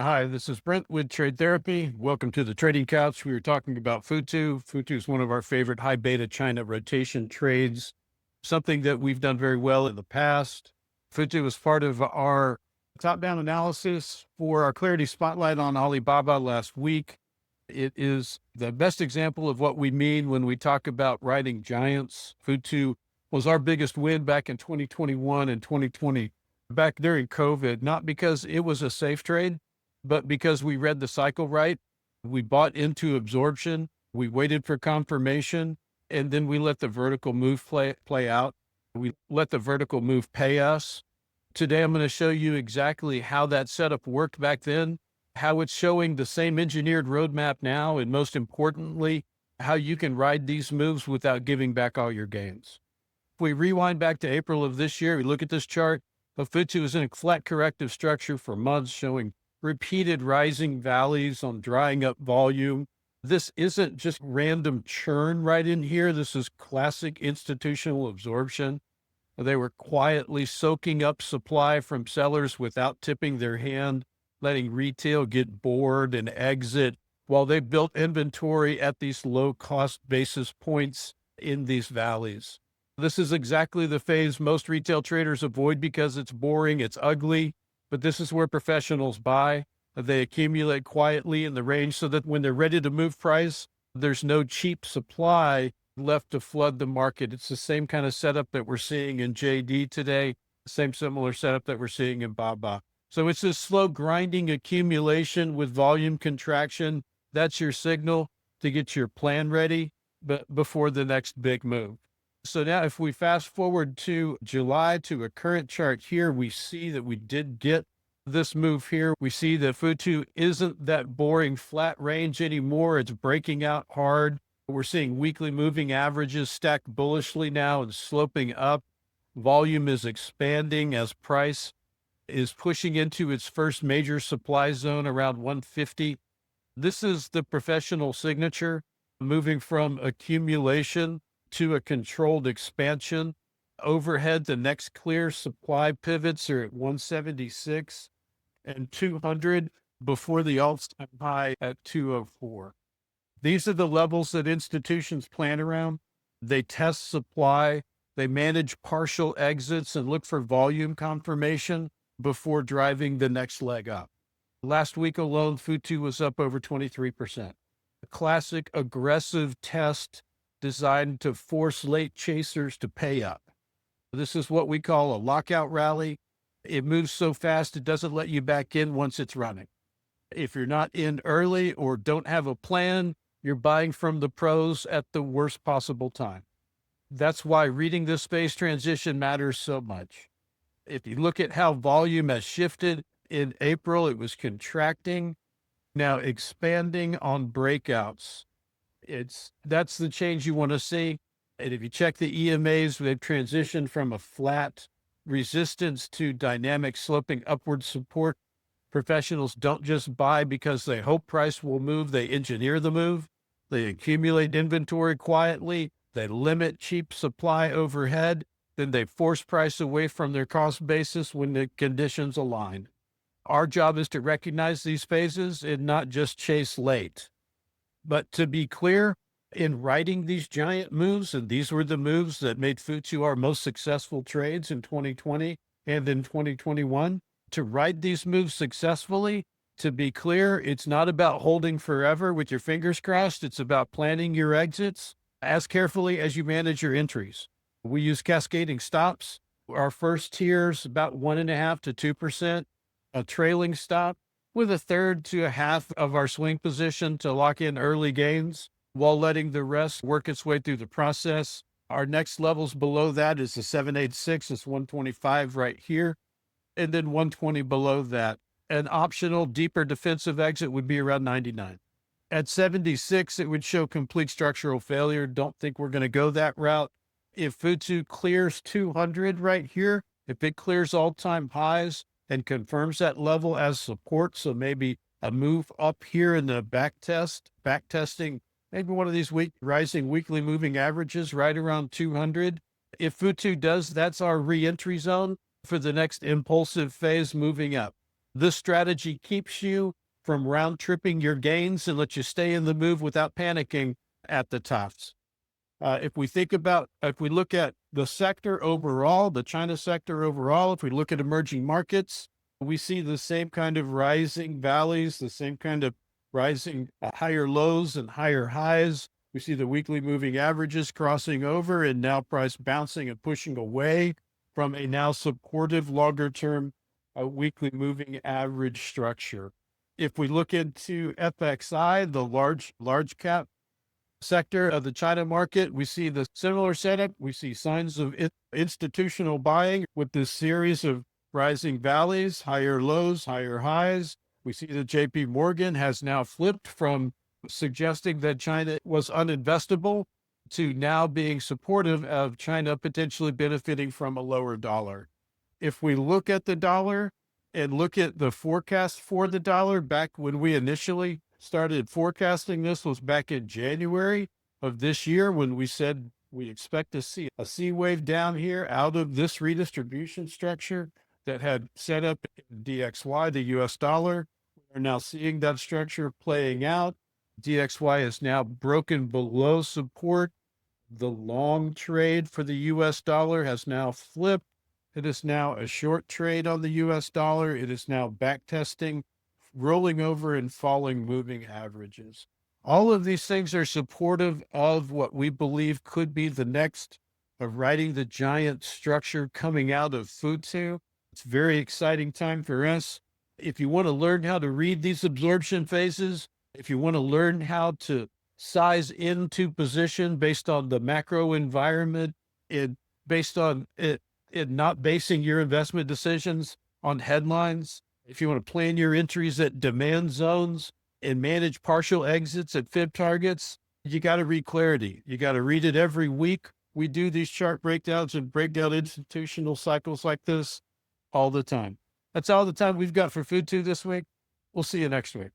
Hi, this is Brent with Trade Therapy. Welcome to the Trading Couch. We were talking about FUTU. FUTU is one of our favorite high beta China rotation trades, something that we've done very well in the past. FUTU is part of our top-down analysis for our Clarity Spotlight on Alibaba last week. It is the best example of what we mean when we talk about riding giants. FUTU was our biggest win back in 2021 and 2020, back during COVID, not because it was a safe trade, but because we read the cycle right. We bought into absorption, we waited for confirmation, and then we let the vertical move play out. We let the vertical move pay us. Today, I'm going to show you exactly how that setup worked back then, how it's showing the same engineered roadmap now, and most importantly, how you can ride these moves without giving back all your gains. If we rewind back to April of this year, we look at this chart. FUTU is in a flat corrective structure for months, showing repeated rising valleys on drying up volume. This isn't just random churn right in here. This is classic institutional absorption. They were quietly soaking up supply from sellers without tipping their hand, letting retail get bored and exit while they built inventory at these low cost basis points in these valleys. This is exactly the phase most retail traders avoid because it's boring, it's ugly. But this is where professionals buy. They accumulate quietly in the range so that when they're ready to move price, there's no cheap supply left to flood the market. It's the same kind of setup that we're seeing in JD today, same similar setup that we're seeing in BABX. So it's this slow grinding accumulation with volume contraction. That's your signal to get your plan ready, but before the next big move. So now if we fast forward to July to a current chart here, we see that we did get this move here. We see that FUTU isn't that boring flat range anymore. It's breaking out hard. We're seeing weekly moving averages stacked bullishly now and sloping up. Volume is expanding as price is pushing into its first major supply zone around 150. This is the professional signature, moving from accumulation to a controlled expansion. Overhead, the next clear supply pivots are at 176 and 200 before the all-time high at 204. These are the levels that institutions plan around. They test supply, they manage partial exits and look for volume confirmation before driving the next leg up. Last week alone, FUTU was up over 23%. A classic aggressive test designed to force late chasers to pay up. This is what we call a lockout rally. It moves so fast, it doesn't let you back in once it's running. If you're not in early or don't have a plan, you're buying from the pros at the worst possible time. That's why reading this space transition matters so much. If you look at how volume has shifted in April, it was contracting, now expanding on breakouts. That's the change you want to see. And if you check the EMAs, they've transitioned from a flat resistance to dynamic sloping upward support. Professionals don't just buy because they hope price will move. They engineer the move. They accumulate inventory quietly. They limit cheap supply overhead. Then they force price away from their cost basis when the conditions align. Our job is to recognize these phases and not just chase late. But to be clear, in writing these giant moves, and these were the moves that made FUTU our most successful trades in 2020 and in 2021, to write these moves successfully, to be clear, it's not about holding forever with your fingers crossed. It's about planning your exits as carefully as you manage your entries. We use cascading stops. Our first tier is about 1.5% to 2%, a trailing stop, with a third to a half of our swing position to lock in early gains while letting the rest work its way through the process. Our next levels below that is the 786, it's 125 right here, and then 120 below that. An optional deeper defensive exit would be around 99. At 76, it would show complete structural failure. Don't think we're going to go that route. If FUTU clears 200 right here, if it clears all-time highs, and confirms that level as support. So maybe a move up here in the back testing, maybe one of these rising weekly moving averages right around 200. If FUTU does, that's our re-entry zone for the next impulsive phase moving up. This strategy keeps you from round tripping your gains and lets you stay in the move without panicking at the tops. If we look at the sector overall, the China sector overall, if we look at emerging markets, we see the same kind of rising valleys, the same kind of rising higher lows and higher highs. We see the weekly moving averages crossing over and now price bouncing and pushing away from a now supportive longer term weekly moving average structure. If we look into FXI, the large cap sector of the China market, we see the similar setup. We see signs of institutional buying with this series of rising valleys, higher lows, higher highs. We see that JP Morgan has now flipped from suggesting that China was uninvestable to now being supportive of China potentially benefiting from a lower dollar. If we look at the dollar and look at the forecast for the dollar, back when we initially started forecasting this was back in January of this year, when we said we expect to see a C wave down here out of this redistribution structure that had set up DXY, the US dollar. We're now seeing that structure playing out. DXY is now broken below support. The long trade for the US dollar has now flipped. It is now a short trade on the US dollar. It is now back testing, rolling over and falling moving averages. All of these things are supportive of what we believe could be the next of riding the giant structure coming out of FUTU. It's a very exciting time for us. If you want to learn how to read these absorption phases, if you want to learn how to size into position based on the macro environment, based on it not basing your investment decisions on headlines, if you want to plan your entries at demand zones and manage partial exits at fib targets, you got to read Clarity. You got to read it every week. We do these chart breakdowns and break down institutional cycles like this all the time. That's all the time we've got for FUTU this week. We'll see you next week.